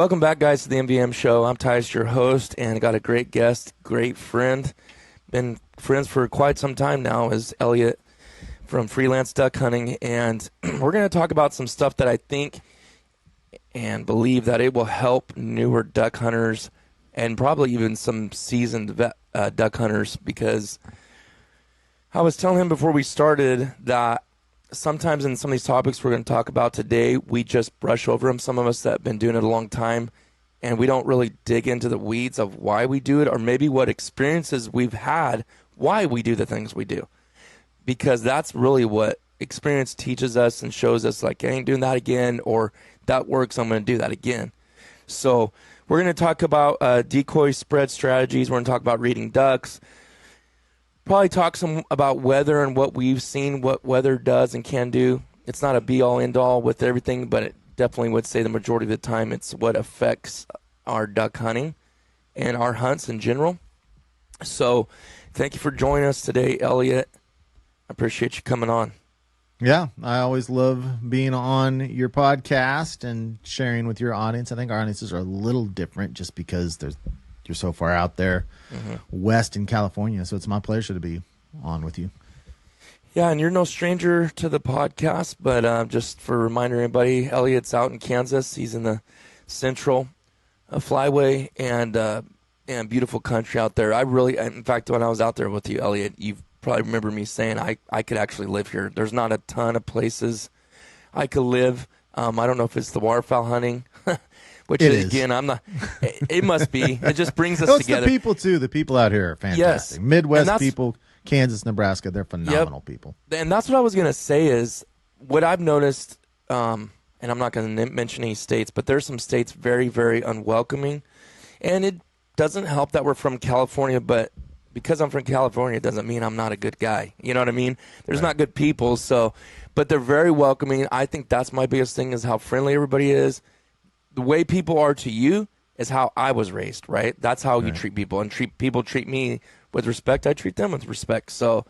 Welcome back, guys, to the MVM Show. I'm Tyus, your host, and I got a great guest, great friend. Been friends for quite some time now, is Elliot from Freelance Duck Hunting, and we're going to talk about some stuff that I think and believe that it will help newer duck hunters and probably even some seasoned duck hunters, because I was telling him before we started that sometimes in some of these topics we're going to talk about today, we just brush over them, some of us that have been doing it a long time, and we don't really dig into the weeds of why we do it, or maybe what experiences we've had, why we do the things we do. Because that's really what experience teaches us and shows us, like, I ain't doing that again, or that works, I'm going to do that again. So we're going to talk about decoy spread strategies. We're going to talk about reading ducks. Probably talk some about weather and what we've seen, what weather does and can do. It's not a be-all, end-all with everything, but it definitely would say the majority of the time it's what affects our duck hunting and our hunts in general. So thank you for joining us today, Elliot. I appreciate you coming on. Yeah, I always love being on your podcast and sharing with your audience. I think our audiences are a little different just because you're so far out there west in California, so it's my pleasure to be on with you. Yeah, and you're no stranger to the podcast, but just for a reminder, everybody, Elliot's out in Kansas. He's in the central Flyway and beautiful country out there. In fact, when I was out there with you, Elliot, you probably remember me saying I could actually live here. There's not a ton of places I could live. I don't know if it's the waterfowl hunting, which is, again, I'm not. It must be. It just brings us together. The people too. The people out here are fantastic. Yes. Midwest people, Kansas, Nebraska, they're phenomenal people. And that's what I was gonna say is what I've noticed. And I'm not going to mention any states, but there's some states very, very unwelcoming, and it doesn't help that we're from California. But because I'm from California, it doesn't mean I'm not a good guy. You know what I mean? There's not good people, but they're very welcoming. I think that's my biggest thing is how friendly everybody is. The way people are to you is how I was raised, right? That's how you treat people, and people treat me with respect. I treat them with respect. So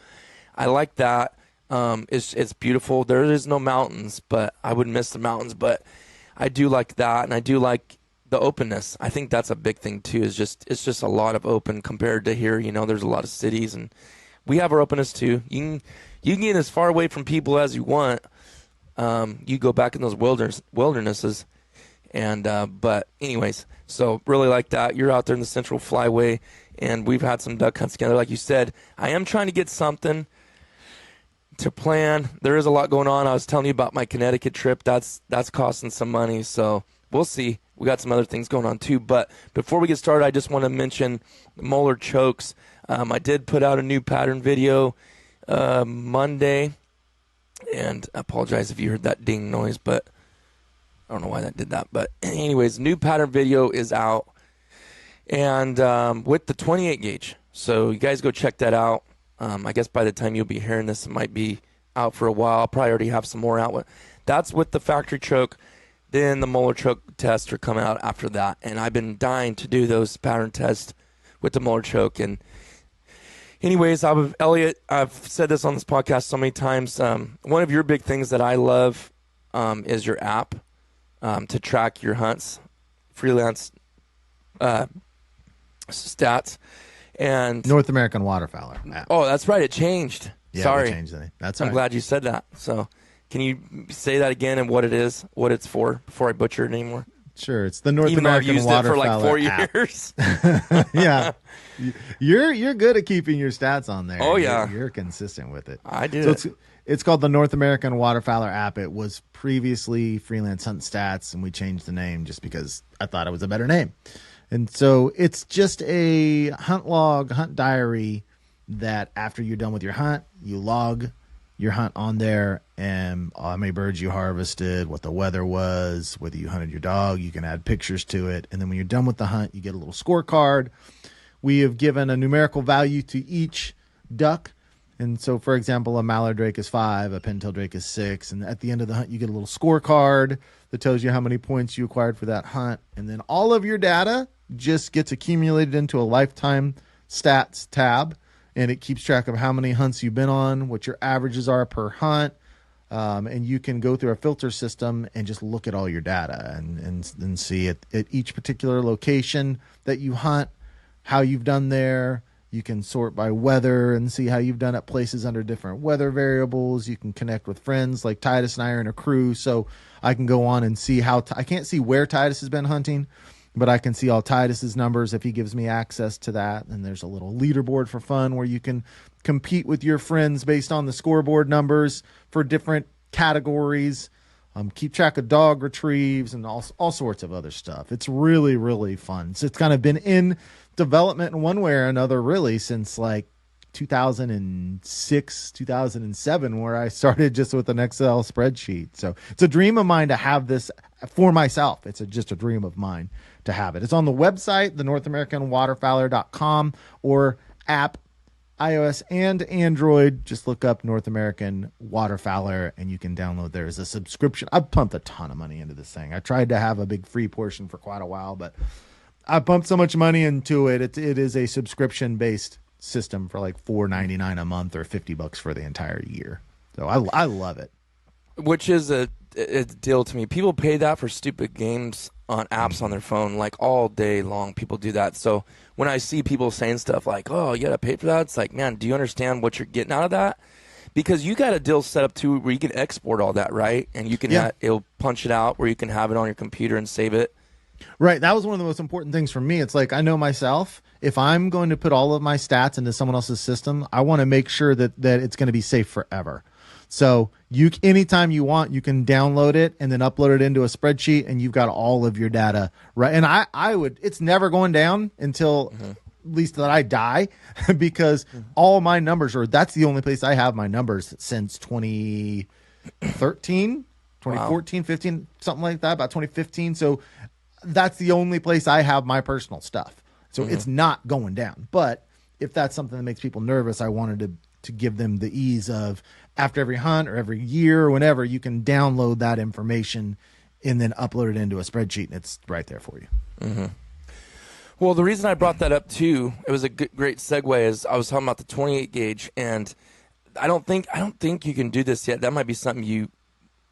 I like that. It's beautiful. There is no mountains, but I would miss the mountains. But I do like that, and I do like the openness. I think that's a big thing too. It's just a lot of open compared to here. You know, there's a lot of cities, and we have our openness too. You can get as far away from people as you want. You go back in those wildernesses. And but anyways, so really like that. You're out there in the Central Flyway, and we've had some duck hunts together. Like you said, I am trying to get something to plan. There is a lot going on. I was telling you about my Connecticut trip. That's costing some money, so we'll see. We got some other things going on too. But before we get started, I just want to mention Mallard chokes. I did put out a new pattern video Monday, and I apologize if you heard that ding noise, but I don't know why that did that, but anyways, new pattern video is out, and with the 28 gauge. So you guys go check that out. I guess by the time you'll be hearing this, it might be out for a while. I'll probably already have some more out. That's with the factory choke. Then the Mallard choke tests are coming out after that, and I've been dying to do those pattern tests with the Mallard choke. And anyways, Elliot, I've said this on this podcast so many times. One of your big things that I love is your app. To track your hunts, freelance stats, and North American Waterfowler app. Oh, that's right. It changed. Yeah, Sorry. We changed it. That's I'm right. glad you said that. So can you say that again and what it is, what it's for, before I butcher it anymore? Sure. It's the North American Waterfowler app. It for like 4 years. Yeah. You're good at keeping your stats on there. Oh, yeah. You're consistent with it. I do. So it's called the North American Waterfowler app. It was previously Freelance Hunt Stats, and we changed the name just because I thought it was a better name. And so it's just a hunt log, hunt diary that after you're done with your hunt, you log your hunt on there and how many birds you harvested, what the weather was, whether you hunted your dog. You can add pictures to it. And then when you're done with the hunt, you get a little scorecard. We have given a numerical value to each duck. And so, for example, a mallard drake is 5, a pintail drake is 6. And at the end of the hunt, you get a little scorecard that tells you how many points you acquired for that hunt. And then all of your data just gets accumulated into a lifetime stats tab. And it keeps track of how many hunts you've been on, what your averages are per hunt, and you can go through a filter system and just look at all your data and see at each particular location that you hunt, how you've done there. You can sort by weather and see how you've done at places under different weather variables. You can connect with friends like Titus and I are in a crew, so I can go on and see how I can't see where Titus has been hunting, but I can see all Titus's numbers if he gives me access to that. And there's a little leaderboard for fun where you can compete with your friends based on the scoreboard numbers for different categories. Keep track of dog retrieves and all sorts of other stuff. It's really, really fun. So it's kind of been in development in one way or another really since like 2006, 2007, where I started just with an Excel spreadsheet. So it's a dream of mine to have this for myself. It's just a dream of mine to have it. It's on the website, the NorthAmericanWaterfowler.com, or app, iOS and Android. Just look up North American Waterfowler and you can download there as a subscription. I've pumped a ton of money into this thing. I tried to have a big free portion for quite a while, but I pumped so much money into it. It is a subscription based system for like $4.99 a month or $50 for the entire year. So I love it. Which is a deal to me. People pay that for stupid games on apps on their phone, like all day long. People do that. So when I see people saying stuff like, "Oh, you gotta pay for that," it's like, man, do you understand what you're getting out of that? Because you got a deal set up too where you can export all that, right? And you can it'll punch it out where you can have it on your computer and save it. Right. That was one of the most important things for me. It's like, I know myself, if I'm going to put all of my stats into someone else's system, I want to make sure that it's going to be safe forever. So anytime you want, you can download it and then upload it into a spreadsheet and you've got all of your data. Right. And it's never going down until at least that I die because all my numbers that's the only place I have my numbers since 2013, 2014, 15, something like that, about 2015. So that's the only place I have my personal stuff. So it's not going down. But if that's something that makes people nervous, I wanted to give them the ease of after every hunt or every year or whenever, you can download that information and then upload it into a spreadsheet and it's right there for you. Mm-hmm. Well, the reason I brought that up too, it was a great segue, is I was talking about the 28 gauge, and I don't think you can do this yet. That might be something you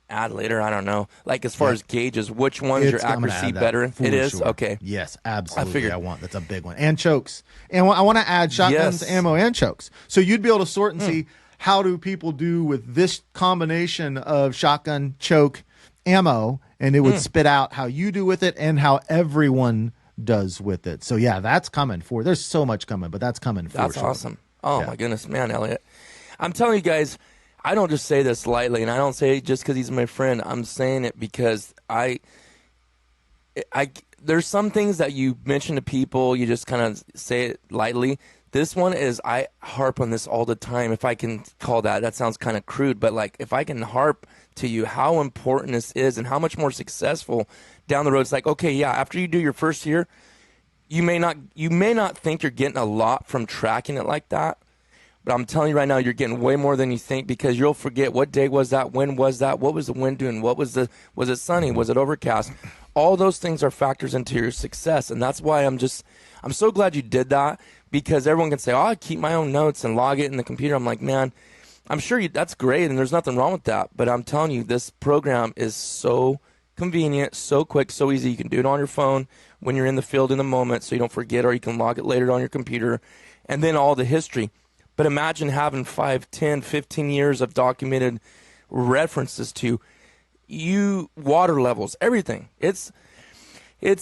add later. I don't know. Like as far as gauges, which one's your accuracy better in? It is? Sure. Okay. Yes, absolutely. That's a big one. And chokes. And I want to add shotguns, ammo, and chokes. So you'd be able to sort and see how do people do with this combination of shotgun, choke, ammo, and it would spit out how you do with it and how everyone does with it. So yeah, that's coming for. There's so much coming, but that's coming for. That's awesome. Oh my goodness, man, Elliot. I'm telling you guys, I don't just say this lightly, and I don't say it just because he's my friend. I'm saying it because there's some things that you mention to people, you just kind of say it lightly. This one is, I harp on this all the time, if I can call that sounds kind of crude, but like if I can harp to you how important this is and how much more successful down the road. It's like, okay, yeah, after you do your first year, you may not think you're getting a lot from tracking it like that. But I'm telling you right now, you're getting way more than you think, because you'll forget what day was that, when was that, what was the wind doing, was it sunny, was it overcast? All those things are factors into your success, and that's why I'm so glad you did that, because everyone can say, oh, I keep my own notes and log it in the computer. I'm like, man, I'm sure that's great, and there's nothing wrong with that, but I'm telling you, this program is so convenient, so quick, so easy. You can do it on your phone when you're in the field in the moment, so you don't forget, or you can log it later on your computer, and then all the history. But imagine having 5, 10, 15 years of documented references to you, water levels, everything. It's a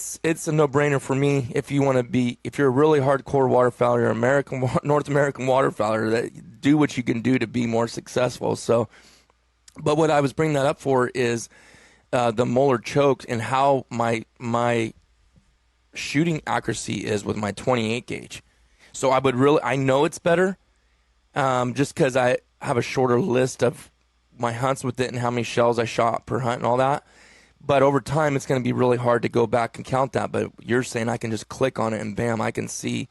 no-brainer for me if you're a really hardcore waterfowler, North American waterfowler, that do what you can do to be more successful. So, but what I was bringing that up for is the Mallard choke and how my shooting accuracy is with my 28 gauge. So I know it's better. Just because I have a shorter list of my hunts with it and how many shells I shot per hunt and all that. But over time, it's going to be really hard to go back and count that. But you're saying I can just click on it and bam, I can see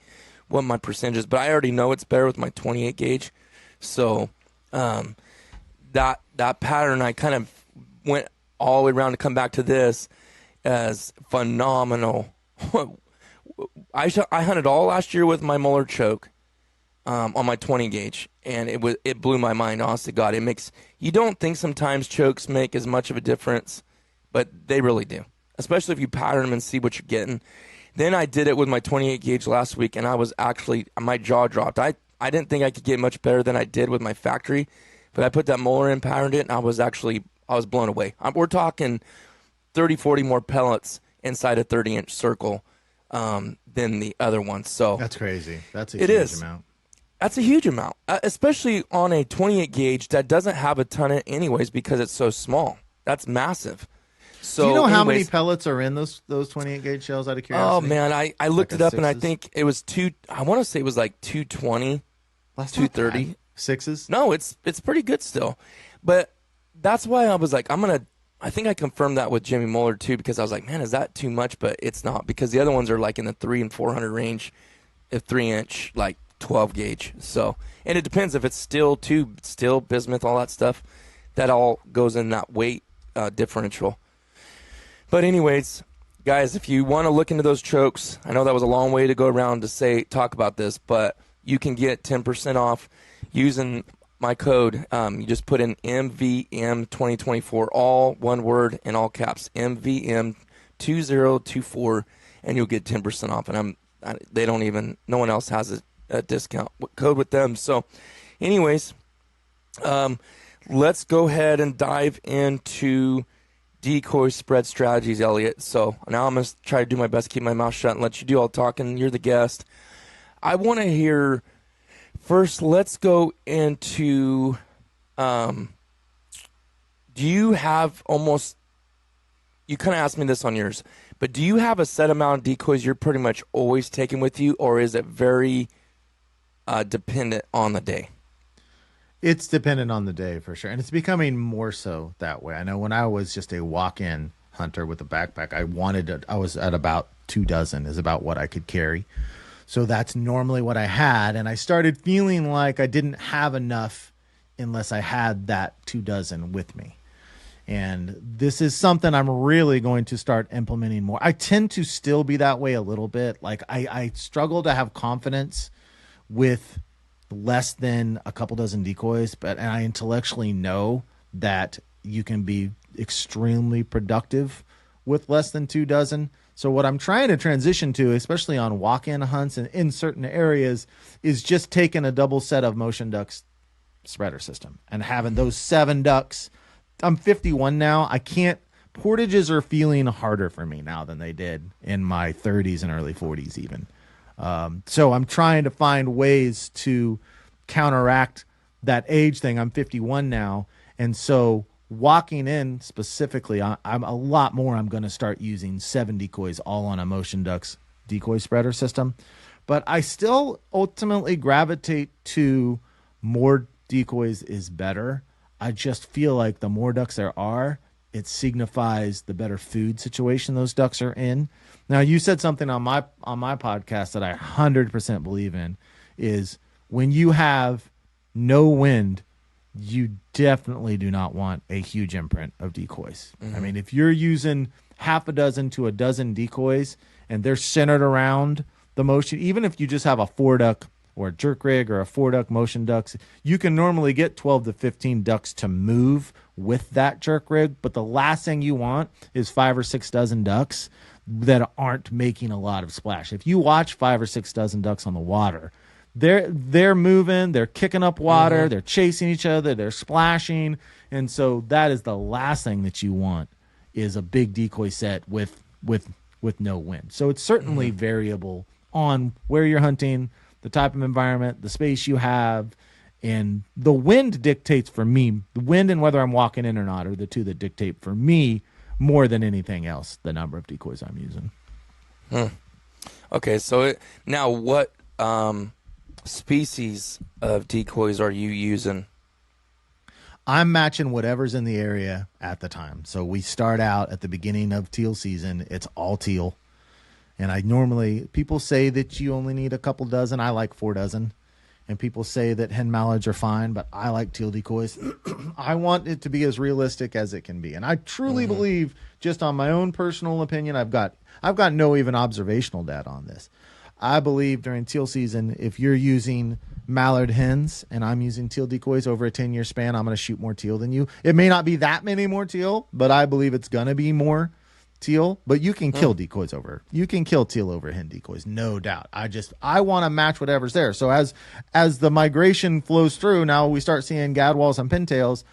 what my percentage is. But I already know it's better with my 28 gauge. So that pattern, I kind of went all the way around to come back to this as phenomenal. I hunted all last year with my Mallard choke. on my 20 gauge, and it blew my mind. Honestly, God, you don't think sometimes chokes make as much of a difference, but they really do, especially if you pattern them and see what you're getting. Then I did it with my 28 gauge last week, and I was actually, my jaw dropped. I didn't think I could get much better than I did with my factory, but I put that molar in, patterned it, and I was blown away. We're talking 30, 40 more pellets inside a 30-inch circle than the other ones. So that's crazy. That's a huge amount. That's a huge amount, especially on a 28 gauge that doesn't have a ton in anyways because it's so small. That's massive. So, do you know how many pellets are in those 28 gauge shells out of curiosity? Oh man, I looked it up and I think it was I want to say it was like 220, 230. Sixes? No, it's pretty good still. But that's why I was like, I think I confirmed that with Jimmy Muller too, because I was like, man, is that too much? But it's not, because the other ones are like in the 300 and 400 range, a 3-inch, like 12 gauge. So, and it depends if it's steel, bismuth, all that stuff. That all goes in that weight differential. But anyways, guys, if you want to look into those chokes, I know that was a long way to go around to talk about this, but you can get 10% off using my code. You just put in MVM 2024, all one word in all caps, MVM 2024, and you'll get 10% off. And no one else has a discount code with them. So anyways, let's go ahead and dive into decoy spread strategies, Elliot. So now I'm going to try to do my best to keep my mouth shut and let you do all the talking. You're the guest. I want to hear first, let's go into, do you have you kind of asked me this on yours, but do you have a set amount of decoys you're pretty much always taking with you, or is it very dependent on the day? It's dependent on the day for sure. And it's becoming more so that way. I know when I was just a walk-in hunter with a backpack, I was at about 24 is about what I could carry. So that's normally what I had. And I started feeling like I didn't have enough unless I had that 24 with me. And this is something I'm really going to start implementing more. I tend to still be that way a little bit. Like I struggle to have confidence with less than a couple dozen decoys, and I intellectually know that you can be extremely productive with less than 24. So what I'm trying to transition to, especially on walk-in hunts and in certain areas, is just taking a double set of motion ducks spreader system and having those 7 ducks. I'm 51 now. Portages are feeling harder for me now than they did in my 30s and early 40s even. So I'm trying to find ways to counteract that age thing. I'm 51 now. And so walking in specifically, I'm going to start using 7 decoys all on a motion ducks decoy spreader system. But I still ultimately gravitate to more decoys is better. I just feel like the more ducks there are, it signifies the better food situation those ducks are in. Now, you said something on my podcast that I 100% believe in, is when you have no wind, you definitely do not want a huge imprint of decoys. Mm-hmm. I mean, if you're using half a dozen to a dozen decoys and they're centered around the motion, even if you just have a 4-duck or a jerk rig or a 4-duck motion ducks, you can normally get 12 to 15 ducks to move with that jerk rig. But the last thing you want is 5 or 6 dozen ducks that aren't making a lot of splash. If you watch 5 or 6 dozen ducks on the water, they're moving, they're kicking up water, mm-hmm. They're chasing each other, they're splashing. And so that is the last thing that you want, is a big decoy set with no wind. So it's certainly mm-hmm. variable on where you're hunting, the type of environment, the space you have, and the wind dictates for me. The wind and whether I'm walking in or not are the two that dictate for me more than anything else the number of decoys I'm using. Okay, so now what species of decoys are you using? I'm matching whatever's in the area at the time. So we start out at the beginning of teal season. It's all teal. And people say that you only need a couple dozen. I like 4 dozen. And people say that hen mallards are fine, but I like teal decoys. I want it to be as realistic as it can be. And I truly mm-hmm. believe, just on my own personal opinion, I've got no even observational data on this. I believe during teal season, if you're using mallard hens and I'm using teal decoys over a 10-year span, I'm going to shoot more teal than you. It may not be that many more teal, but I believe it's going to be more teal. But you can kill decoys over. You can kill teal over hen decoys, no doubt. I want to match whatever's there. So as the migration flows through, now we start seeing gadwalls and pintails.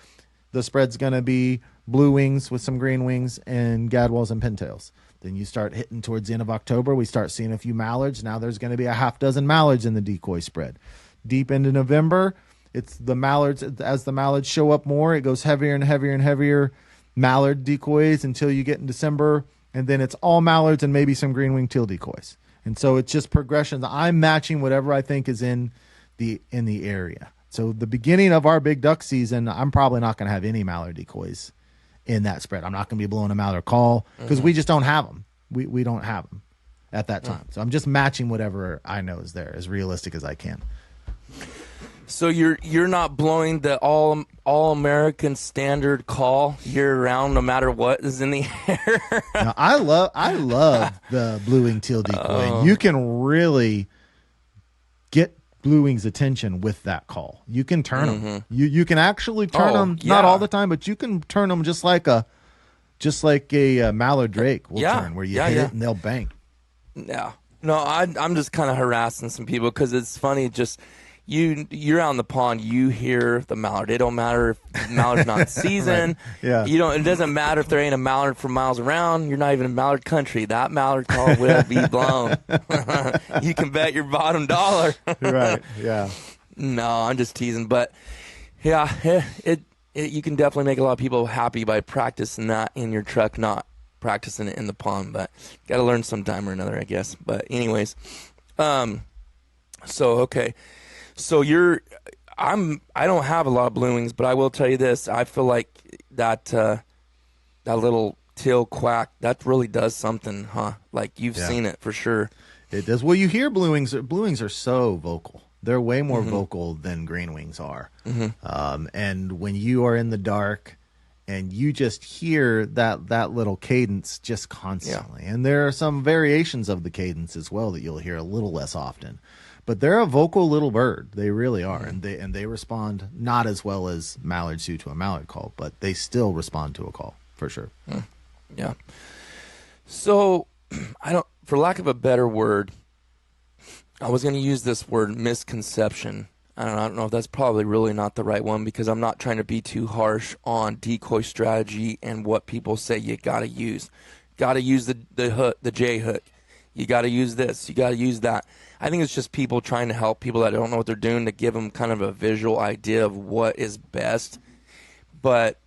The spread's going to be blue wings with some green wings and gadwalls and pintails. Then you start hitting towards the end of October, we start seeing a few mallards. Now there's going to be a half dozen mallards in the decoy spread. Deep into November, it's the mallards. As the mallards show up more, it goes heavier and heavier and heavier mallard decoys until you get in December, and then it's all mallards and maybe some green wing teal decoys. And so it's just progressions. I'm matching whatever I think is in the area. So the beginning of our big duck season, I'm probably not going to have any mallard decoys in that spread. I'm not going to be blowing a mallard call because we just don't have them. We don't have them at that time. So I'm just matching whatever I know is there, as realistic as I can. So you're not blowing the all American standard call year round, no matter what is in the air. Now, I love the blue wing teal decoy. You can really get blue wing's attention with that call. You can turn them. You can actually turn them, not all the time, but you can turn them just like a mallard drake will turn, where you hit it and they'll bang. Yeah. No, I'm just kind of harassing some people because it's funny. Just you're out in the pond, you hear the mallard. It don't matter if the mallard's not in season. Right. Yeah. It doesn't matter if there ain't a mallard for miles around. You're not even in mallard country. That mallard call will be blown. You can bet your bottom dollar. Right. Yeah. No, I'm just teasing, but yeah, you can definitely make a lot of people happy by practicing that in your truck, not practicing it in the pond. But got to learn sometime or another, I guess. But anyways, okay. So I don't have a lot of blue wings, but I will tell you this. I feel like that little teal quack, that really does something, huh? Like you've seen it for sure. It does. Well, you hear blue wings. Blue wings are so vocal. They're way more vocal than green wings are. And when you are in the dark and you just hear that little cadence just constantly, and there are some variations of the cadence as well that you'll hear a little less often. But they're a vocal little bird. They really are. And they respond not as well as mallards do to a mallard call, but they still respond to a call for sure. Yeah. So for lack of a better word, I was going to use this word misconception. I don't know if that's probably really not the right one because I'm not trying to be too harsh on decoy strategy and what people say you got to use. Got to use the hook, the J hook. You got to use this. You got to use that. I think it's just people trying to help people that don't know what they're doing to give them kind of a visual idea of what is best. But,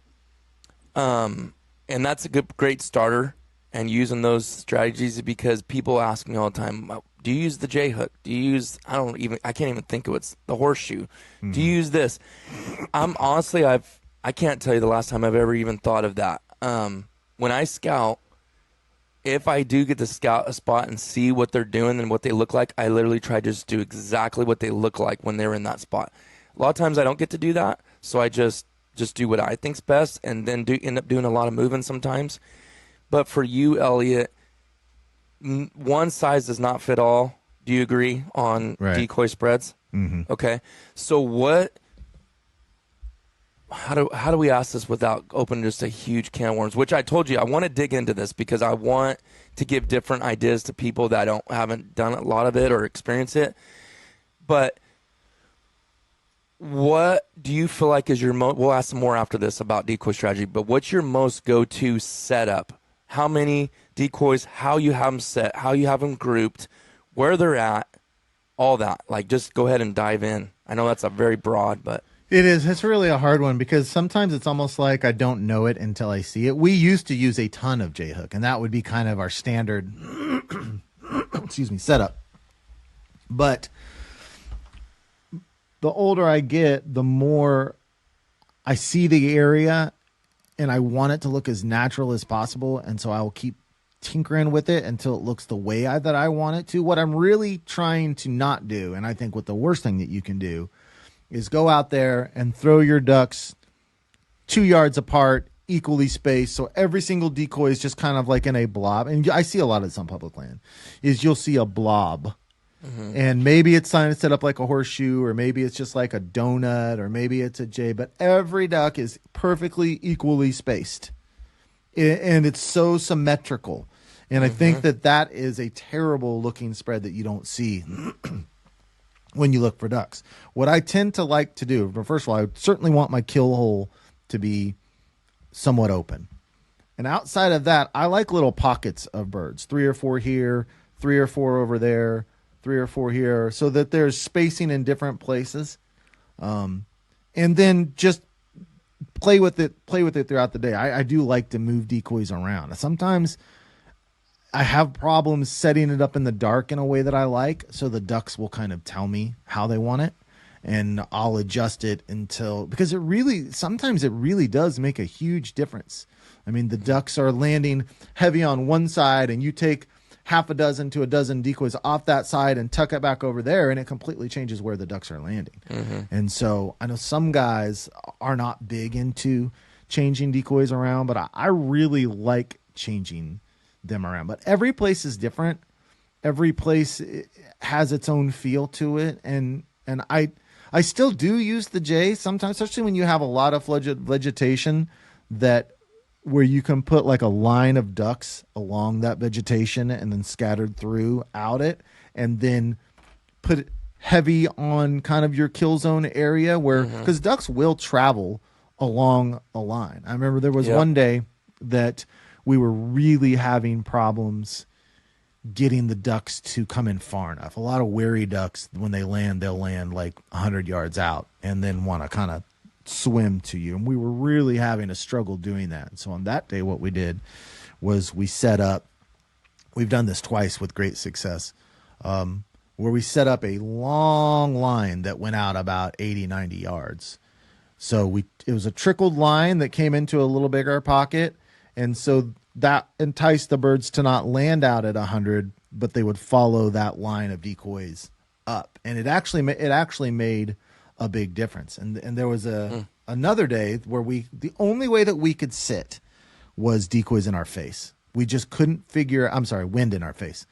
and that's a great starter and using those strategies because people ask me all the time, do you use the J hook? Do you use, I can't even think of it's the horseshoe. Do you use this? Honestly, I can't tell you the last time I've ever even thought of that. When I scout, if I do get to scout a spot and see what they're doing and what they look like, I literally try to just do exactly what they look like when they're in that spot. A lot of times I don't get to do that, so I just do what I think's best and then end up doing a lot of moving sometimes. But for you, Elliot, one size does not fit all. Do you agree on decoy spreads? Okay. So how do we ask this without opening just a huge can of worms? Which I told you I want to dig into this because I want to give different ideas to people that haven't done a lot of it or experienced it. But what do you feel like is your we'll ask some more after this about decoy strategy, but what's your most go-to setup? How many decoys, how you have them set, how you have them grouped, where they're at, all that. Like, just go ahead and dive in. I know that's a very broad, but... It is. It's really a hard one because sometimes it's almost like I don't know it until I see it. We used to use a ton of J-hook, and that would be kind of our standard setup. But the older I get, the more I see the area, and I want it to look as natural as possible, and so I will keep tinkering with it until it looks the way that I want it to. What I'm really trying to not do, and I think what the worst thing that you can do, is go out there and throw your ducks 2 yards apart, equally spaced, so every single decoy is just kind of like in a blob. And I see a lot of this on public land, is you'll see a blob And maybe it's set up like a horseshoe, or maybe it's just like a donut, or maybe it's a J, but every duck is perfectly equally spaced. And it's so symmetrical. And I think that is a terrible looking spread that you don't see when you look for ducks. What I tend to like to do, first of all, I certainly want my kill hole to be somewhat open. And outside of that, I like little pockets of birds, 3 or 4 here, 3 or 4 over there, 3 or 4 here, so that there's spacing in different places. And then just play with it throughout the day. I do like to move decoys around. Sometimes I have problems setting it up in the dark in a way that I like, so the ducks will kind of tell me how they want it, and I'll adjust it because sometimes it really does make a huge difference. I mean, the ducks are landing heavy on one side, and you take half a dozen to a dozen decoys off that side and tuck it back over there, and it completely changes where the ducks are landing. And so I know some guys are not big into changing decoys around, but I really like changing them around. But every place is different. Every place has its own feel to it, and I still do use the J sometimes, especially when you have a lot of vegetation where you can put like a line of ducks along that vegetation and then scattered throughout it, and then put it heavy on kind of your kill zone area because ducks will travel along a line. I remember there was one day that we were really having problems getting the ducks to come in far enough. A lot of wary ducks, when they land, they'll land like 100 yards out and then want to kind of swim to you. And we were really having a struggle doing that. And so on that day, what we did was we set up, we've done this twice with great success, where we set up a long line that went out about 80, 90 yards. So it was a trickled line that came into a little bigger pocket. And so that enticed the birds to not land out at 100, but they would follow that line of decoys up. And it actually made a big difference. And there was another day where the only way that we could sit was decoys in our face. We just couldn't wind in our face.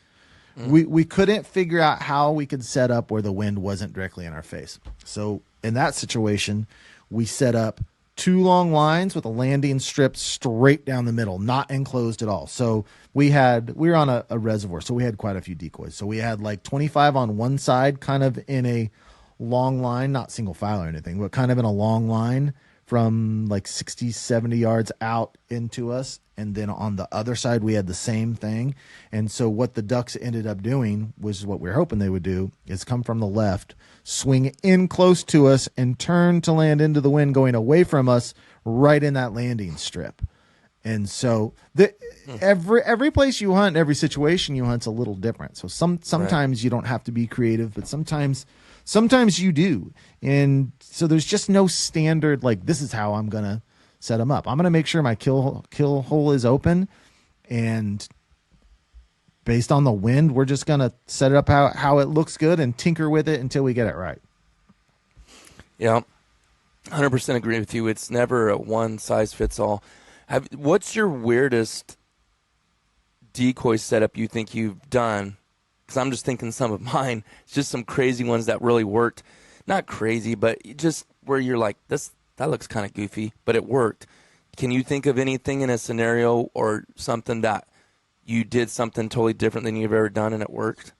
We couldn't figure out how we could set up where the wind wasn't directly in our face. So in that situation, we set up 2 long lines with a landing strip straight down the middle, not enclosed at all. So we were on a reservoir, so we had quite a few decoys. So we had like 25 on one side, kind of in a long line, not single file or anything, but kind of in a long line from like 60, 70 yards out into us. And then on the other side, we had the same thing. And so what the ducks ended up doing, which is what we were hoping they would do, is come from the left, swing in close to us, and turn to land into the wind going away from us right in that landing strip. And so every place you hunt, every situation you hunt's a little different. So sometimes you don't have to be creative, but sometimes you do. And so there's just no standard, like, this is how I'm going to set them up. I'm going to make sure my kill hole is open, and based on the wind, we're just going to set it up how it looks good and tinker with it until we get it right. Yeah, 100% agree with you. It's never a one size fits all. What's your weirdest decoy setup you think you've done? Because I'm just thinking some of mine. It's just some crazy ones that really worked. Not crazy, but just where you're like, that looks kind of goofy, but it worked. Can you think of anything in a scenario or something that you did something totally different than you've ever done and it worked?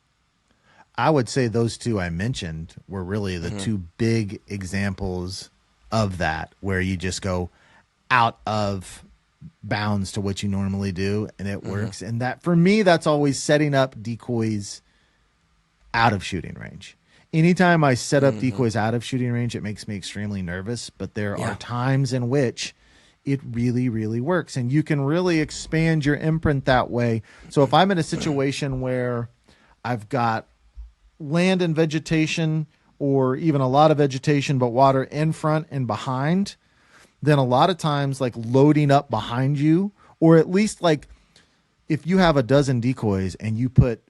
I would say those two I mentioned were really the two big examples of that, where you just go out of bounds to what you normally do and it works. And that, for me, that's always setting up decoys out of shooting range. Anytime I set up decoys out of shooting range, it makes me extremely nervous, but there are times in which it really, really works, and you can really expand your imprint that way. So if I'm in a situation where I've got land and vegetation, or even a lot of vegetation but water in front and behind, then a lot of times, like, loading up behind you, or at least, like, if you have a dozen decoys and you put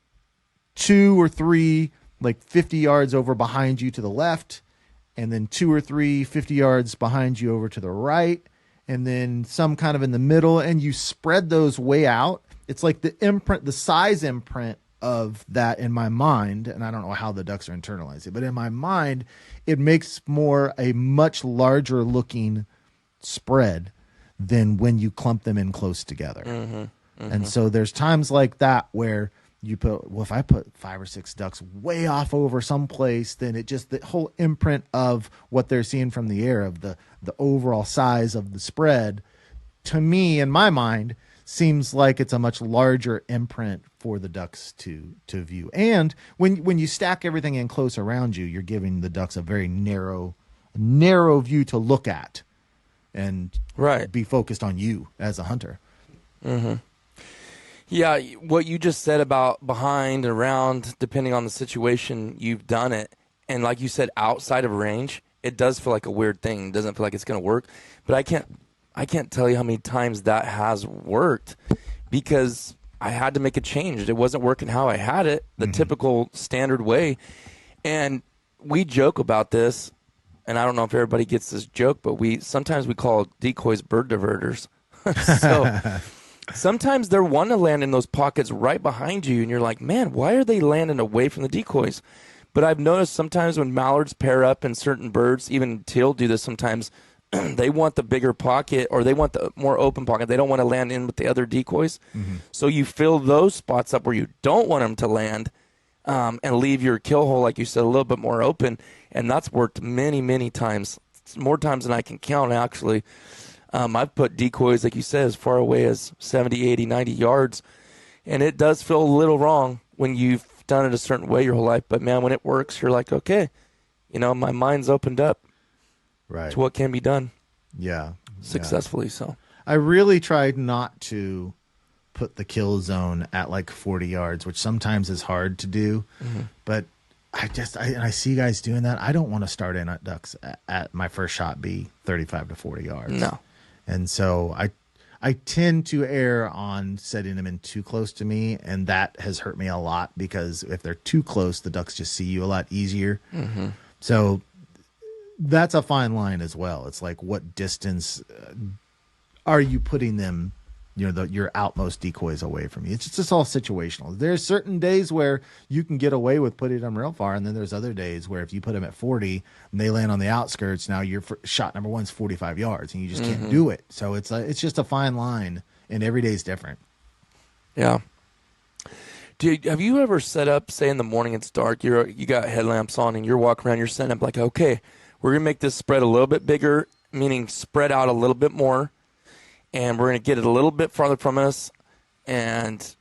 2 or 3 like 50 yards over behind you to the left, and then 2 or 3 50 yards behind you over to the right, and then some kind of in the middle, and you spread those way out, it's like the size imprint of that in my mind, and I don't know how the ducks are internalizing it, but in my mind, it makes a much larger looking spread than when you clump them in close together. And so there's times like that where if I put 5 or 6 ducks way off over someplace, then the whole imprint of what they're seeing from the air, of the overall size of the spread, to me, in my mind, seems like it's a much larger imprint for the ducks to view. And when you stack everything in close around you, you're giving the ducks a very narrow view to look at and be focused on you as a hunter. Yeah, what you just said about behind and around, depending on the situation, you've done it. And like you said, outside of range, it does feel like a weird thing. It doesn't feel like it's going to work. But I can't tell you how many times that has worked because I had to make a change. It wasn't working how I had it, the typical standard way. And we joke about this, and I don't know if everybody gets this joke, but sometimes we call decoys bird diverters. So sometimes they're wanting to land in those pockets right behind you, and you're like, man, why are they landing away from the decoys? But I've noticed sometimes when mallards pair up and certain birds, even teal do this sometimes, they want the bigger pocket or they want the more open pocket. They don't want to land in with the other decoys. So you fill those spots up where you don't want them to land and leave your kill hole, like you said, a little bit more open. And that's worked many, many times, more times than I can count, actually. I've put decoys, like you said, as far away as 70, 80, 90 yards. And it does feel a little wrong when you've done it a certain way your whole life. But, man, when it works, you're like, okay, my mind's opened up to what can be done successfully. So I really tried not to put the kill zone at like 40 yards, which sometimes is hard to do. But I see guys doing that. I don't want to start in at ducks at my first shot be 35 to 40 yards. No. And so I tend to err on setting them in too close to me, and that has hurt me a lot because if they're too close, the ducks just see you a lot easier. So that's a fine line as well. It's like, what distance are you putting them, your outmost decoys away from you? It's just all situational. There's certain days where you can get away with putting them real far, and then there's other days where if you put them at 40 and they land on the outskirts, now your shot number one's 45 yards, and you just can't do it. So it's just a fine line, and every day's different. Yeah. Have you ever set up, say in the morning it's dark, you got headlamps on, and you're walking around, you're setting up like, okay, we're going to make this spread a little bit bigger, meaning spread out a little bit more, and we're going to get it a little bit farther from us and,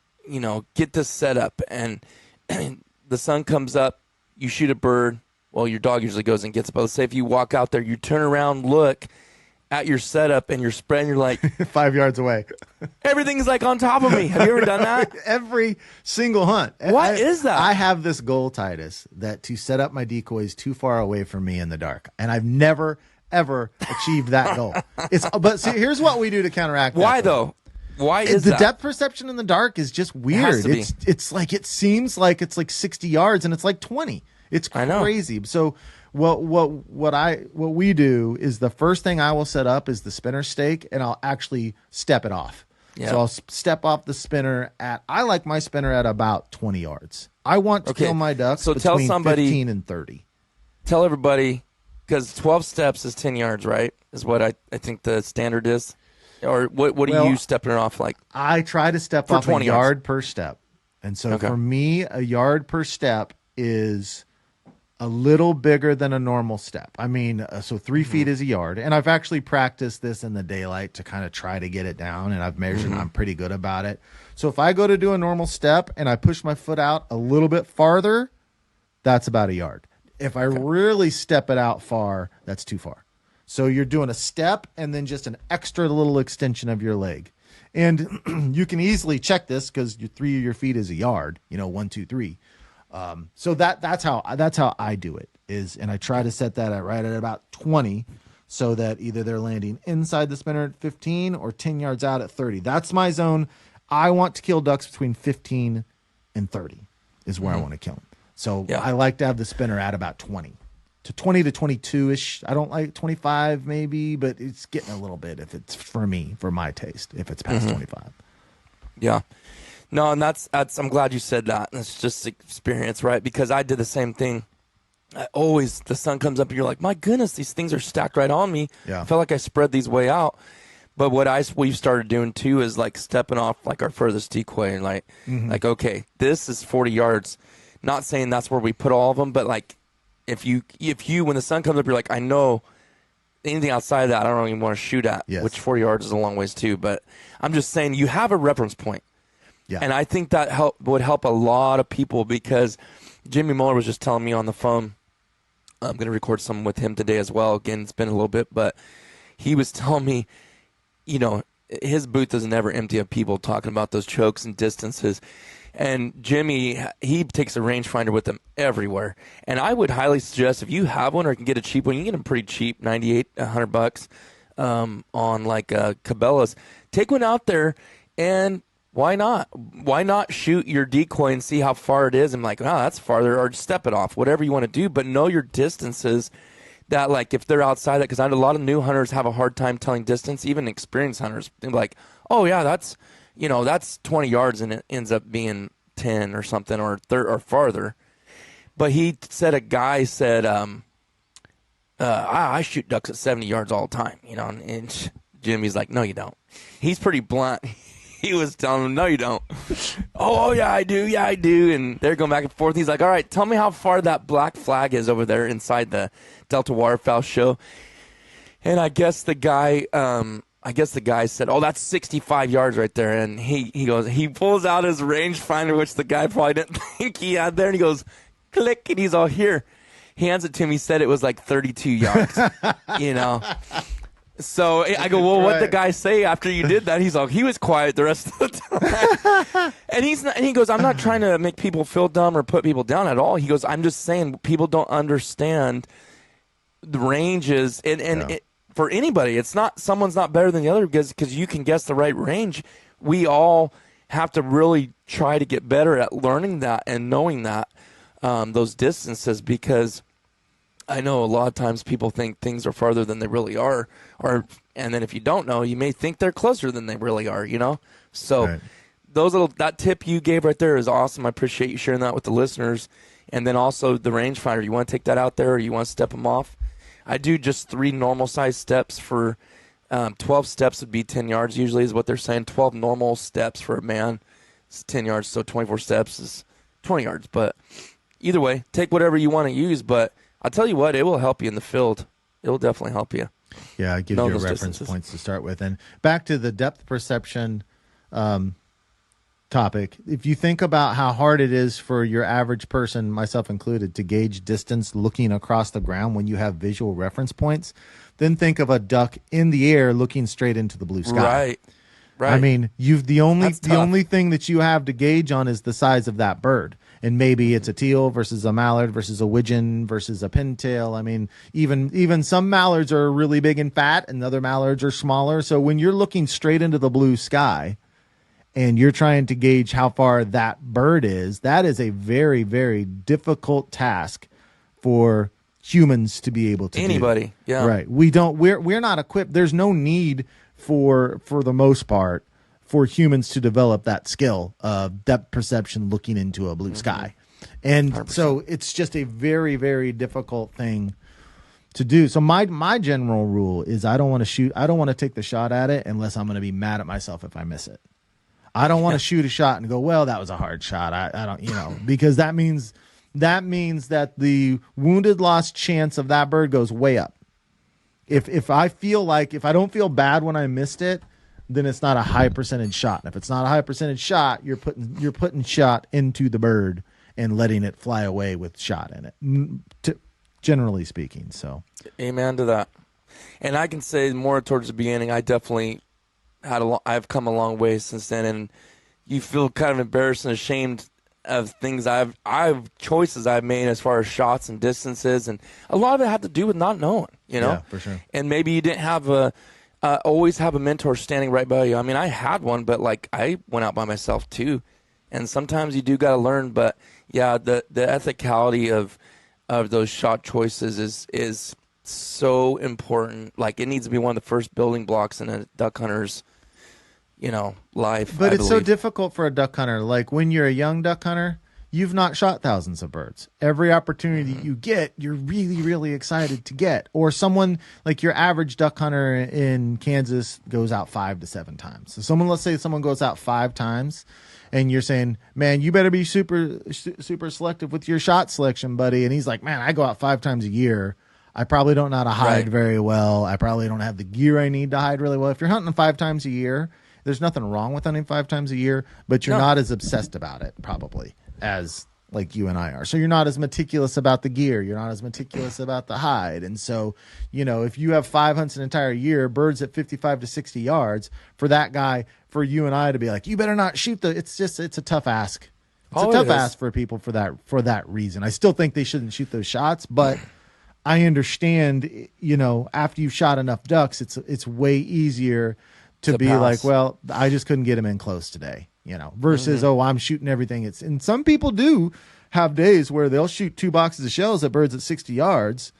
get this set up. And the sun comes up, you shoot a bird. Well, your dog usually goes and gets it. But let's say if you walk out there, you turn around, look at your setup, and you're spreading, you're like 5 yards away. Everything's like on top of me. Have you ever done that? Every single hunt. What is that? I have this goal, Titus, that to set up my decoys too far away from me in the dark. And I've never, ever achieved that goal. But see, here's what we do to counteract that. Why, though? Why is the that? depth perception in the dark is just weird. It's like, it seems like it's like 60 yards and it's like 20. It's crazy. So what we do is the first thing I will set up is the spinner stake, and I'll actually step it off. Yeah. So I'll step off the spinner I like my spinner at about 20 yards. I want to kill my ducks between 15 and 30. Tell everybody, because 12 steps is 10 yards, right? Is what I think the standard is. Or what are you stepping it off like? I try to step off 20 yard per step. And so for me, a yard per step is a little bigger than a normal step. I mean, so 3 feet is a yard. And I've actually practiced this in the daylight to kind of try to get it down. And I've measured and I'm pretty good about it. So if I go to do a normal step and I push my foot out a little bit farther, that's about a yard. If I really step it out far, that's too far. So you're doing a step and then just an extra little extension of your leg. And you can easily check this because 3 of your feet is a yard, 1, 2, 3. So that's how I do it and I try to set that right at about 20 so that either they're landing inside the spinner at 15 or 10 yards out at 30. That's my zone. I want to kill ducks between 15 and 30 is where I want to kill them. So I like to have the spinner at about 20 to 22-ish. I don't like 25 maybe, but it's getting a little bit if it's for me, for my taste, if it's past 25. Yeah. No, and that's I'm glad you said that. That's just experience, right? Because I did the same thing. The sun comes up and you're like, my goodness, these things are stacked right on me. Yeah. I felt like I spread these way out. But what we've started doing too is like stepping off like our furthest decoy and like, okay, this is 40 yards. Not saying that's where we put all of them, but like if you when the sun comes up, you're like, I know anything outside of that, I don't even want to shoot at. Yes. Which 40 yards is a long ways too. But I'm just saying you have a reference point. Yeah. And I think that would help a lot of people because Jimmy Muller was just telling me on the phone. I'm going to record some with him today as well. Again, it's been a little bit, but he was telling me, his booth is never empty of people talking about those chokes and distances. And Jimmy, he takes a rangefinder with him everywhere. And I would highly suggest if you have one or can get a cheap one, you can get them pretty cheap, $98, $100 on like Cabela's. Take one out there and why not? Why not shoot your decoy and see how far it is and like, wow, that's farther, or step it off, whatever you want to do, but know your distances that like if they're outside that, because I know a lot of new hunters have a hard time telling distance, even experienced hunters. They're like, oh yeah, that's 20 yards and it ends up being 10 or something or farther. But he said a guy said, I shoot ducks at 70 yards all the time, and Jimmy's like, no, you don't. He's pretty blunt. He was telling him, no, you don't. Oh, yeah, I do. Yeah, I do. And they're going back and forth. He's like, all right, tell me how far that black flag is over there inside the Delta Waterfowl show. And I guess the guy said, oh, that's 65 yards right there. And he pulls out his rangefinder, which the guy probably didn't think he had there. And he goes, click, and he's all here. He hands it to him. He said it was like 32 yards, So I go, well, what'd the guy say after you did that? He's like, he was quiet the rest of the time. And he goes, I'm not trying to make people feel dumb or put people down at all. He goes, I'm just saying people don't understand the ranges. And for anybody, it's not, someone's not better than the other because you can guess the right range. We all have to really try to get better at learning that and knowing that, those distances, because I know a lot of times people think things are farther than they really are, and then if you don't know, you may think they're closer than they really are, So Right. that tip you gave right there is awesome. I appreciate you sharing that with the listeners. And then also the rangefinder, you want to take that out there or you want to step them off? I do just 3 normal size steps for 12 steps would be 10 yards usually is what they're saying. 12 normal steps for a man is 10 yards, so 24 steps is 20 yards. But either way, take whatever you want to use, but I'll tell you what, it will help you in the field. It will definitely help you. Yeah, it gives you reference points to start with. And back to the depth perception topic, if you think about how hard it is for your average person, myself included, to gauge distance looking across the ground when you have visual reference points, then think of a duck in the air looking straight into the blue sky. Right. I mean, the only thing that you have to gauge on is the size of that bird. And maybe it's a teal versus a mallard versus a widgeon versus a pintail. I mean, even some mallards are really big and fat and other mallards are smaller. So when you're looking straight into the blue sky and you're trying to gauge how far that bird is, that is a very, very difficult task for humans to be able to anybody do. Yeah, right. We're not equipped. There's no need for the most part for humans to develop that skill of depth perception looking into a blue sky. And 100%. So it's just a very, very difficult thing to do. So my general rule is I don't want to take the shot at it unless I'm going to be mad at myself if I miss it. I don't want to shoot a shot and go, well, that was a hard shot. I don't, because that means that the wounded lost chance of that bird goes way up. If I don't feel bad when I missed it, then it's not a high percentage shot. And if it's not a high percentage shot, you're putting shot into the bird and letting it fly away with shot in it, generally speaking. So, amen to that. And I can say more towards the beginning, I definitely I've come a long way since then, and you feel kind of embarrassed and ashamed of things choices I've made as far as shots and distances, and a lot of it had to do with not knowing, Yeah, for sure. And maybe you didn't have always have a mentor standing right by you. I mean, I had one, but like I went out by myself too, and sometimes you do got to learn. But yeah, the ethicality of those shot choices is so important. Like it needs to be one of the first building blocks in a duck hunter's life. But I it's so believe. difficult for a duck hunter. Like when you're a young duck hunter, you've not shot thousands of birds. Every opportunity you get, you're really, really excited to get. Or someone like your average duck hunter in Kansas goes out 5 to 7 times. So let's say someone goes out 5 times, and you're saying, man, you better be super selective with your shot selection, buddy. And he's like, man, I go out 5 times a year. I probably don't know how to hide Right. very well. I probably don't have the gear I need to hide really well. If you're hunting 5 times a year, there's nothing wrong with hunting 5 times a year, but you're No. not as obsessed about it probably as like you and I are. So you're not as meticulous about the gear. You're not as meticulous about the hide. And so, if you have 5 hunts an entire year, birds at 55 to 60 yards, for that guy, for you and I to be like, you better not shoot it's a tough ask. It's Oh, a tough it is. ask for people for that reason. I still think they shouldn't shoot those shots, but I understand, after you've shot enough ducks, it's way easier to be pass. like, well, I just couldn't get him in close today, versus, oh, I'm shooting everything. And some people do have days where they'll shoot 2 boxes of shells at birds at 60 yards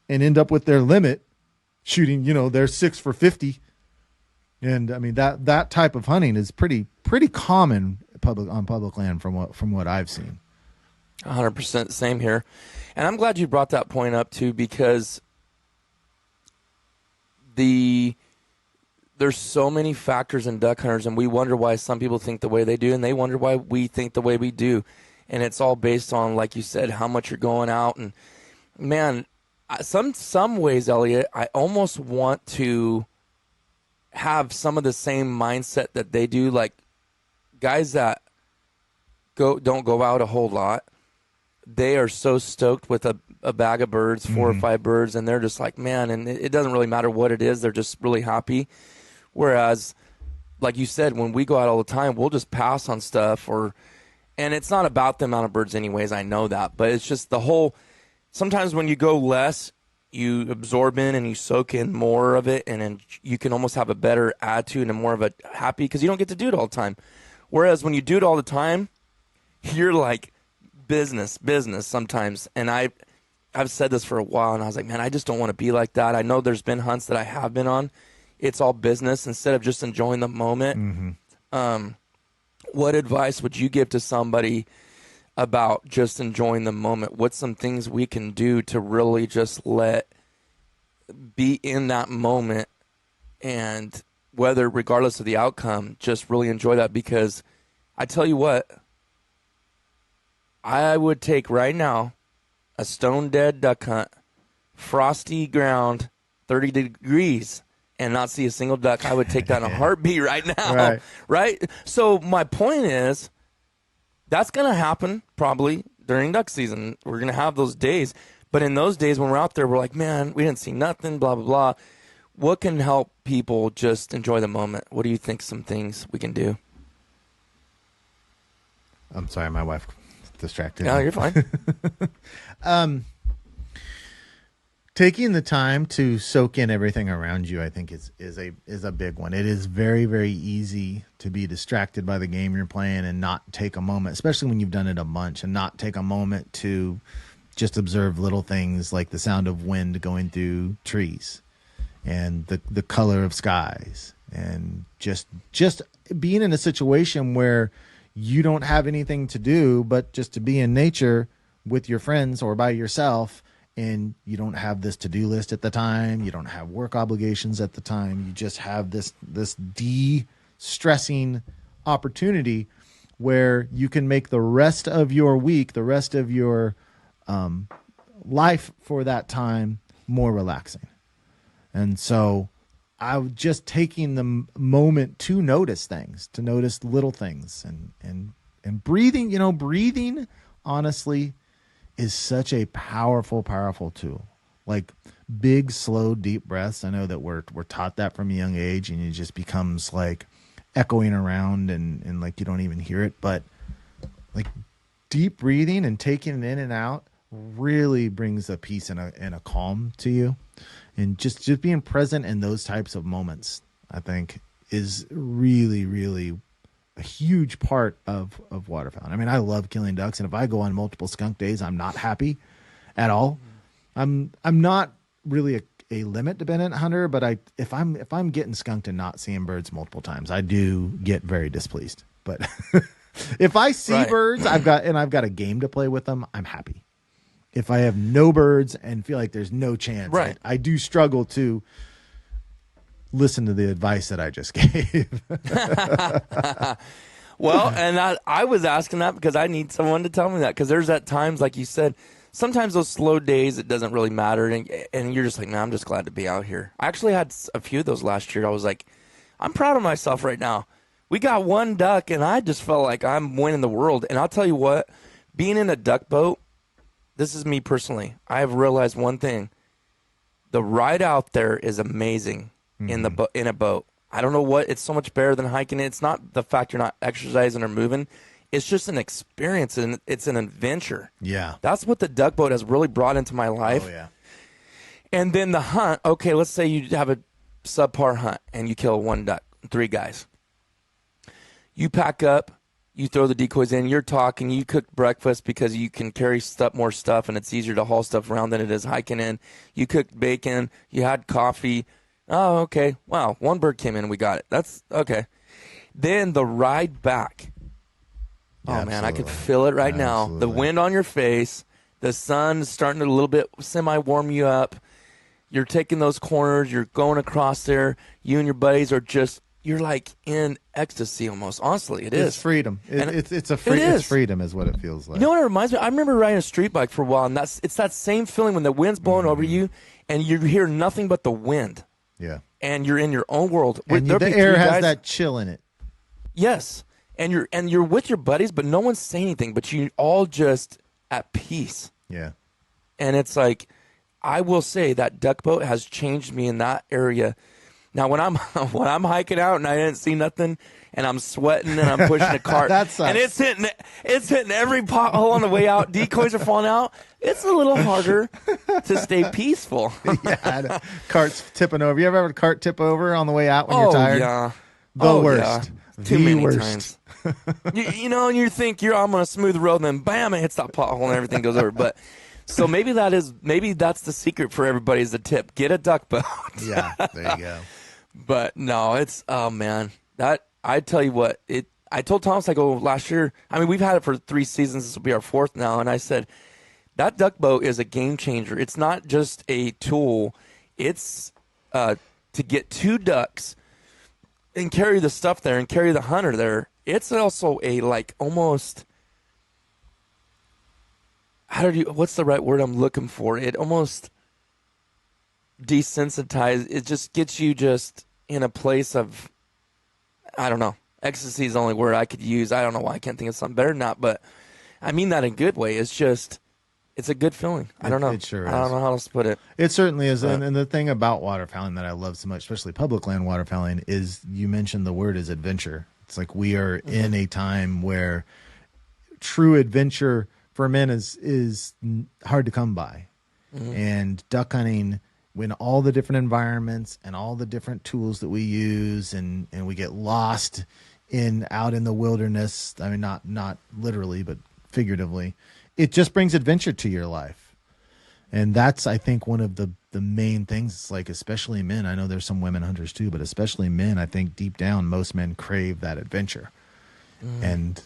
and end up with their limit shooting, their 6 for 50. And I mean, that type of hunting is pretty common on public land from what I've seen. 100% same here. And I'm glad you brought that point up too, because there's so many factors in duck hunters, and we wonder why some people think the way they do, and they wonder why we think the way we do. And it's all based on, like you said, how much you're going out. And man, some ways, Elliot, I almost want to have some of the same mindset that they do. Like guys that don't go out a whole lot, they are so stoked with a bag of birds, 4 or 5 birds, and they're just like, man, and it doesn't really matter what it is. They're just really happy. Whereas, like you said, when we go out all the time, we'll just pass on stuff, and it's not about the amount of birds anyways, I know that, but it's just the whole, sometimes when you go less, you absorb in and you soak in more of it, and then you can almost have a better attitude and more of a happy, because you don't get to do it all the time. Whereas when you do it all the time, you're like business sometimes. And I've said this for a while, and I was like, man, I just don't want to be like that. I know there's been hunts that I have been on. It's all business instead of just enjoying the moment. What advice would you give to somebody about just enjoying the moment? What's some things we can do to really just be in that moment, and regardless of the outcome, just really enjoy that? Because I tell you what, I would take right now a stone dead duck hunt, frosty ground, 30 degrees, and not see a single duck. I would take that in a heartbeat right now. Right? So my point is, that's going to happen probably during duck season. We're going to have those days. But in those days when we're out there, we're like, man, we didn't see nothing, blah, blah, blah. What can help people just enjoy the moment? What do you think some things we can do? I'm sorry, my wife distracted No, me. you're fine. Taking the time to soak in everything around you, I think is a big one. It is very, very easy to be distracted by the game you're playing and not take a moment, especially when you've done it a bunch, and not take a moment to just observe little things like the sound of wind going through trees and the color of skies, and just being in a situation where you don't have anything to do but just to be in nature with your friends or by yourself. And you don't have this to-do list at the time. You don't have work obligations at the time. You just have this de-stressing opportunity where you can make the rest of your week, the rest of your life for that time more relaxing. And so I was just taking the moment to notice things, to notice little things, and breathing. Breathing, honestly, is such a powerful tool. Like big, slow, deep breaths. I know that we're taught that from a young age, and it just becomes like echoing around and like you don't even hear it. But like deep breathing and taking it in and out really brings a peace and a calm to you. And just being present in those types of moments, I think, is really, really a huge part of waterfowl. I mean, I love killing ducks, and if I go on multiple skunk days, I'm not happy at all. I'm not really a limit dependent hunter, but if I'm getting skunked and not seeing birds multiple times, I do get very displeased. But if I see birds, I've got a game to play with them, I'm happy. If I have no birds and feel like there's no chance, I do struggle to listen to the advice that I just gave. Well, and I was asking that because I need someone to tell me that, because there's at times, like you said, sometimes those slow days, it doesn't really matter, and you're just like, man, I'm just glad to be out here. I actually had a few of those last year. I was like, I'm proud of myself right now. We got one duck, and I just felt like I'm winning the world. And I'll tell you what, being in a duck boat, this is me personally, I have realized one thing. The ride out there is amazing in a boat. I don't know what, it's so much better than hiking. It's not the fact you're not exercising or moving. It's just an experience, and it's an adventure. Yeah. That's what the duck boat has really brought into my life. Oh, yeah. And then the hunt, okay, let's say you have a subpar hunt, and you kill one duck, 3 guys. You pack up, you throw the decoys in, you're talking, you cook breakfast because you can carry more stuff, and it's easier to haul stuff around than it is hiking in. You cooked bacon, you had coffee. Oh, okay. Wow, one bird came in, we got it. That's okay. Then the ride back. Oh, man, I could feel it right now. The wind on your face, the sun starting to a little bit semi-warm you up. You're taking those corners. You're going across there. You and your buddies are just, you're like in ecstasy almost. Honestly, it is. It's freedom. It's freedom is what it feels like. You know what it reminds me? I remember riding a street bike for a while, and it's that same feeling when the wind's blowing over you, and you hear nothing but the wind. Yeah. And you're in your own world. And the air has that chill in it. Yes. And you're with your buddies, but no one's saying anything, but you all just at peace. Yeah. And it's like, I will say that duck boat has changed me in that area. Now, when I'm hiking out and I didn't see nothing, and I'm sweating and I'm pushing a cart, and it's hitting every pothole on the way out. Decoys are falling out. It's a little harder to stay peaceful. Yeah, carts tipping over. You ever have a cart tip over on the way out when you're tired? Yeah. The worst. Yeah. Too many times. you know, and you think I'm on a smooth road, and then bam, it hits that pothole and everything goes over. But so maybe that's the secret for everybody is the tip. Get a duck boat. Yeah, there you go. But no, it's man, that I tell you what, I told Thomas, I go, last year, I mean, we've had it for 3 seasons, this will be our 4th now, and I said, that duck boat is a game changer. It's not just a tool, it's to get 2 ducks and carry the stuff there and carry the hunter there. It's also a like almost, what's the right word I'm looking for? It almost desensitized. It just gets you just in a place of, I don't know. Ecstasy is the only word I could use. I don't know why I can't think of something better than that, but I mean that in a good way. It's just, it's a good feeling. I don't know. It sure is. I don't know how else to put it. It certainly is. And the thing about waterfowling that I love so much, especially public land waterfowling, is you mentioned the word is adventure. It's like we are in a time where true adventure for men is hard to come by. And duck hunting, when all the different environments and all the different tools that we use and we get lost out in the wilderness, I mean, not literally, but figuratively, it just brings adventure to your life. And that's, I think, one of the main things. It's like, especially men, I know there's some women hunters too, but especially men, I think deep down, most men crave that adventure. And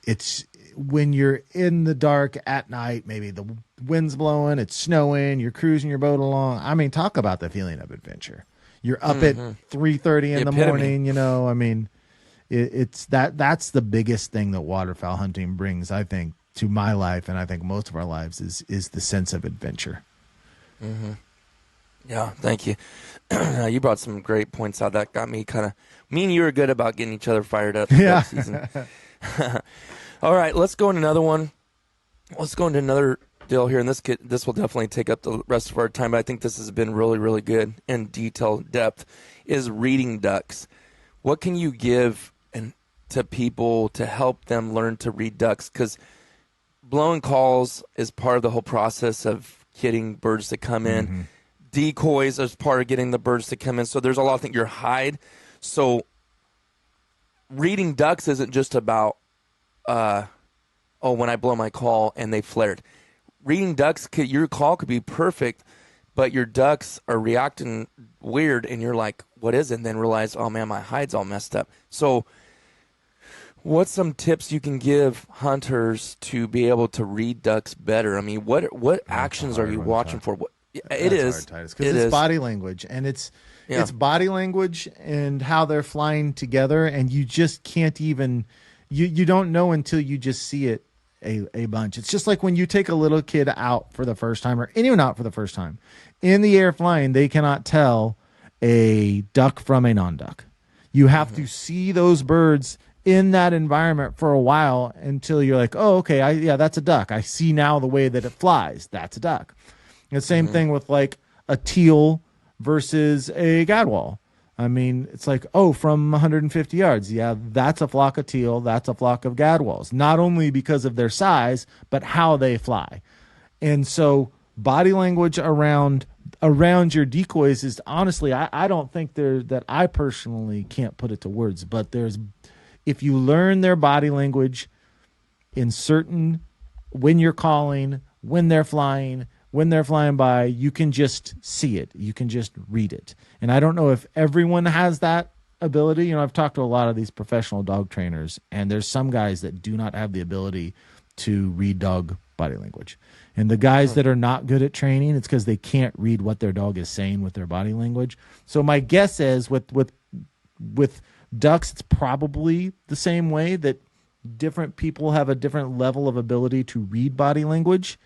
it's when you're in the dark at night, maybe the wind's blowing, it's snowing, you're cruising your boat along. I mean, talk about the feeling of adventure. You're up at 3:30 in the morning, you know, I mean, that's the biggest thing that waterfowl hunting brings, I think, to my life, and I think most of our lives, is the sense of adventure. Yeah, thank you. You brought some great points out that got me me and you were good about getting each other fired up that season. All right, let's go into another one. Let's go into another deal here, and this will definitely take up the rest of our time, but I think this has been really, really good in detailed depth, is reading ducks. What can you give to people to help them learn to read ducks? Because blowing calls is part of the whole process of getting birds to come in. Decoys is part of getting the birds to come in. So there's a lot of things. Your hide. So reading ducks isn't just about, when I blow my call and they flared. Reading ducks, your call could be perfect, but your ducks are reacting weird, and you're like, what is it? And then realize, oh man, my hide's all messed up. So what's some tips you can give hunters to be able to read ducks better? I mean, what actions are you watching for? It is because it's body language, and it's body language and how they're flying together, and you just can't even you don't know until you just see it a bunch. It's just like when you take a little kid out for the first time, or anyone out for the first time in the air flying, they cannot tell a duck from a non-duck. You have to see those birds in that environment for a while until you're like, oh, okay, that's a duck. I see now the way that it flies. That's a duck. The same thing with like a teal versus a gadwall. I mean, it's like, oh, from 150 yards. Yeah, that's a flock of teal. That's a flock of gadwalls. Not only because of their size, but how they fly. And so body language around your decoys is honestly, I don't think that I personally can't put it to words, but if you learn their body language in certain, when you're calling, when they're flying by, you can just see it. You can just read it. And I don't know if everyone has that ability. You know, I've talked to a lot of these professional dog trainers, and there's some guys that do not have the ability to read dog body language. And the guys that are not good at training, it's because they can't read what their dog is saying with their body language. So my guess is with ducks, it's probably the same way, that different people have a different level of ability to read body language.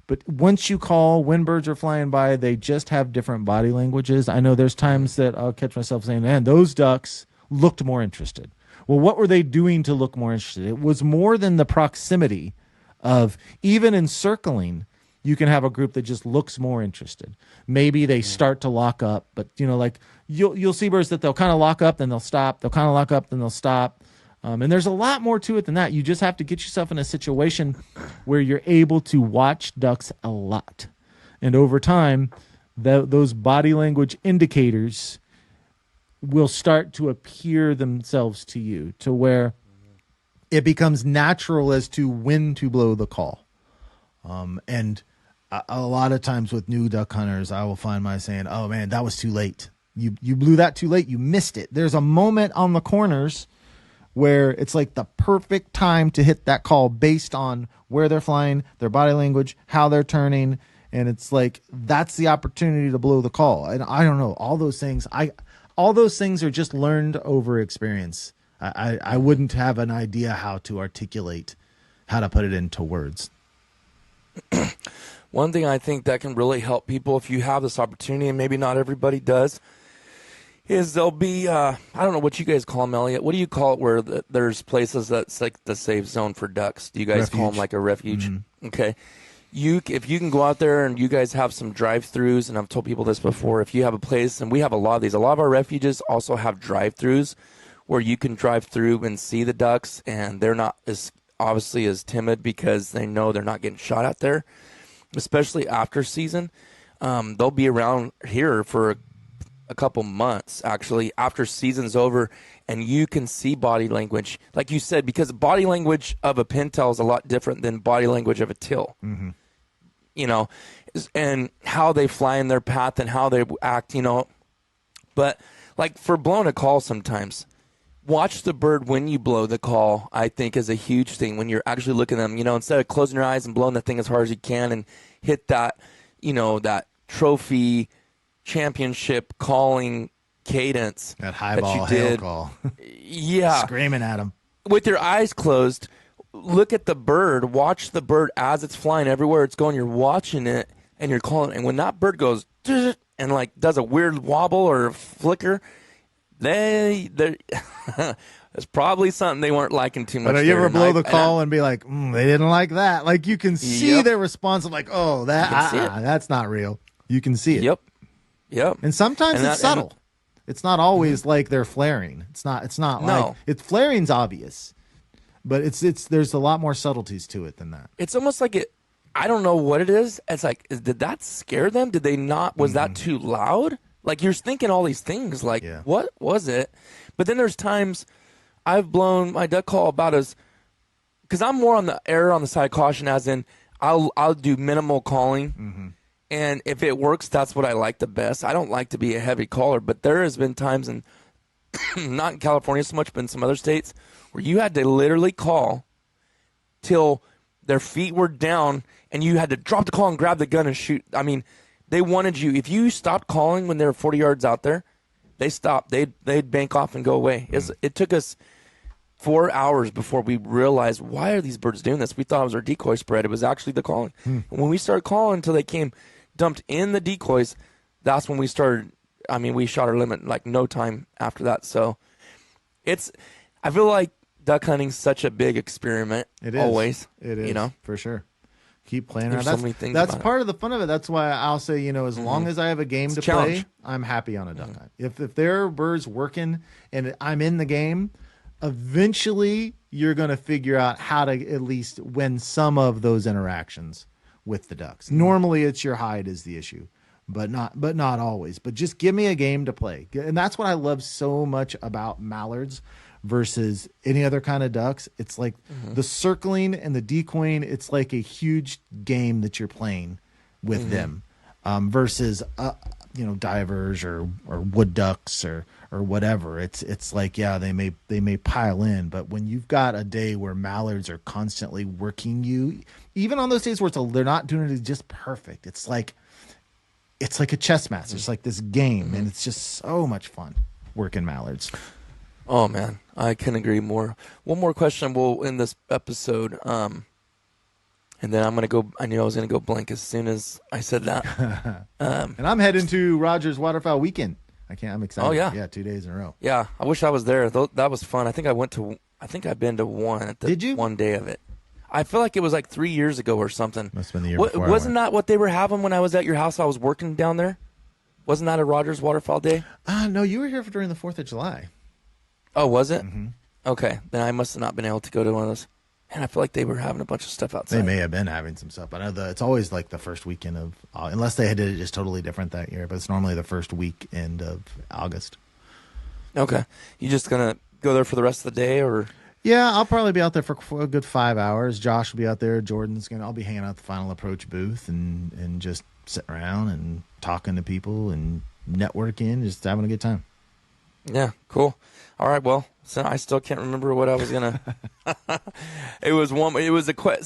But once you call, when birds are flying by, they just have different body languages. I know there's times that I'll catch myself saying, man, those ducks looked more interested. Well, what were they doing to look more interested? It was more than the proximity of, even encircling, you can have a group that just looks more interested. Maybe they start to lock up, but like you'll see birds that they'll kind of lock up, then they'll stop. They'll kind of lock up, then they'll stop. And there's a lot more to it than that. You just have to get yourself in a situation where you're able to watch ducks a lot. And over time, those body language indicators will start to appear themselves to you, to where it becomes natural as to when to blow the call. And a lot of times with new duck hunters, I will find myself saying, oh man, that was too late. You blew that too late. You missed it. There's a moment on the corners where it's like the perfect time to hit that call based on where they're flying, their body language, how they're turning. And it's like, that's the opportunity to blow the call. And I don't know, all those things are just learned over experience. I wouldn't have an idea how to articulate, how to put it into words. One thing I think that can really help people, if you have this opportunity, and maybe not everybody does, is there'll be, I don't know what you guys call them, Elliot. What do you call it where there's places that's like the safe zone for ducks? Do you guys call them like a refuge? Mm-hmm. Okay. If you can go out there and you guys have some drive-throughs, and I've told people this before, if you have a place, and we have a lot of these, a lot of our refuges also have drive-throughs where you can drive through and see the ducks, and they're not as obviously as timid because they know they're not getting shot at there, especially after season. They'll be around here for a couple months, actually, after season's over, and you can see body language, like you said, because body language of a pintail is a lot different than body language of a teal. Mm-hmm. You know, and how they fly in their path and how they act, you know. But like for blowing a call sometimes, watch the bird when you blow the call, I think is a huge thing. When you're actually looking at them, you know, instead of closing your eyes and blowing the thing as hard as you can and hit that, you know, that trophy championship calling cadence. That high ball hail call. Yeah. Screaming at them. With your eyes closed, look at the bird, watch the bird as it's flying everywhere it's going. You're watching it and you're calling. And when that bird goes and like does a weird wobble or a flicker, it's probably something they weren't liking too much. But you ever blow the call and be like, they didn't like that? Like you can see their response of like, oh, that's not real. You can see it. Yep. And sometimes it's subtle. It's not always like they're flaring. It's not like flaring's obvious. But there's a lot more subtleties to it than that. It's almost like I don't know what it is. It's like, did that scare them? Did they not? Was that too loud? Like you're thinking all these things. Like, what was it? But then there's times I've blown my duck call about because I'm more on the error on the side of caution, as in I'll do minimal calling, And if it works, that's what I like the best. I don't like to be a heavy caller, but there has been times in, not in California so much, but in some other states, where you had to literally call till their feet were down and you had to drop the call and grab the gun and shoot. I mean, they wanted you. If you stopped calling when they were 40 yards out there, they stopped. They'd bank off and go away. It took us 4 hours before we realized, why are these birds doing this? We thought it was our decoy spread. It was actually the calling. And when we started calling until they came dumped in the decoys, that's when we started. I mean, we shot our limit like no time after that. So I feel like duck hunting's such a big experiment. It is. Always. It is. You know? For sure. Keep playing There's around. so many things That's about part of the fun of it. That's why I'll say, as long as I have a game to play, I'm happy on a duck hunt. If there are birds working and I'm in the game, eventually you're going to figure out how to at least win some of those interactions with the ducks. Normally it's your hide is the issue, but not always. But just give me a game to play. And that's what I love so much about mallards versus any other kind of ducks. It's like the circling and the decoying, it's like a huge game that you're playing with them versus divers or wood ducks or whatever. It's like, yeah, they may pile in, but when you've got a day where mallards are constantly working you, even on those days where they're not doing it just perfect, it's like a chess match. It's like this game, and it's just so much fun working mallards. Oh man, I can agree more. One more question we'll end this episode, and then I'm gonna go. I knew I was gonna go blank as soon as I said that. And I'm heading to Rogers Waterfowl weekend. I'm excited. Oh yeah, 2 days in a row. Yeah, I wish I was there. That was fun. I think I've been to one. Did you? One day of it. I feel like it was like 3 years ago or something. Must have been the year before. Wasn't that what they were having when I was at your house? I was working down there. Wasn't that a Rogers Waterfowl day? No, you were here during the 4th of July. Oh, was it? Mm-hmm. Okay, then I must have not been able to go to one of those. And I feel like they were having a bunch of stuff outside. They may have been having some stuff. I know it's always like the first weekend of, unless they did it just totally different that year, but it's normally the first weekend of August. Okay. You just going to go there for the rest of the day, or? Yeah, I'll probably be out there for a good 5 hours. Josh will be out there. I'll be hanging out at the Final Approach booth and just sitting around and talking to people and networking, just having a good time. Yeah, cool. All right, well, so I still can't remember what I was gonna. It was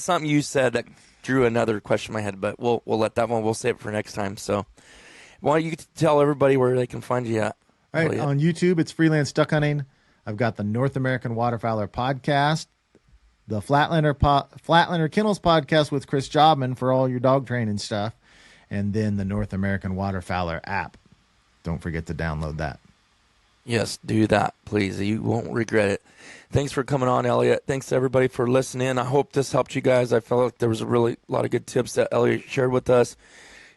something you said that drew another question in my head, but we'll let that one. We'll save it for next time. So, why don't you tell everybody where they can find you at? All right, on YouTube, it's Freelance Duck Hunting. I've got the North American Waterfowler podcast, the Flatlander Kennels podcast with Chris Jobman for all your dog training stuff, and then the North American Waterfowler app. Don't forget to download that. Yes, do that, please. You won't regret it. Thanks for coming on, Elliot. Thanks to everybody for listening. I hope this helped you guys. I felt like there was a lot of good tips that Elliot shared with us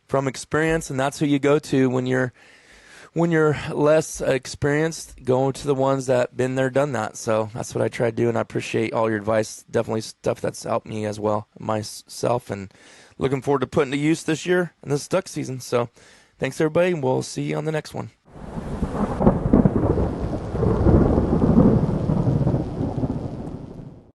from experience, and that's who you go to when you're less experienced. Go to the ones that been there, done that. So that's what I try to do, and I appreciate all your advice. Definitely stuff that's helped me as well, myself, and looking forward to putting to use this year in this duck season. So thanks, everybody, and we'll see you on the next one.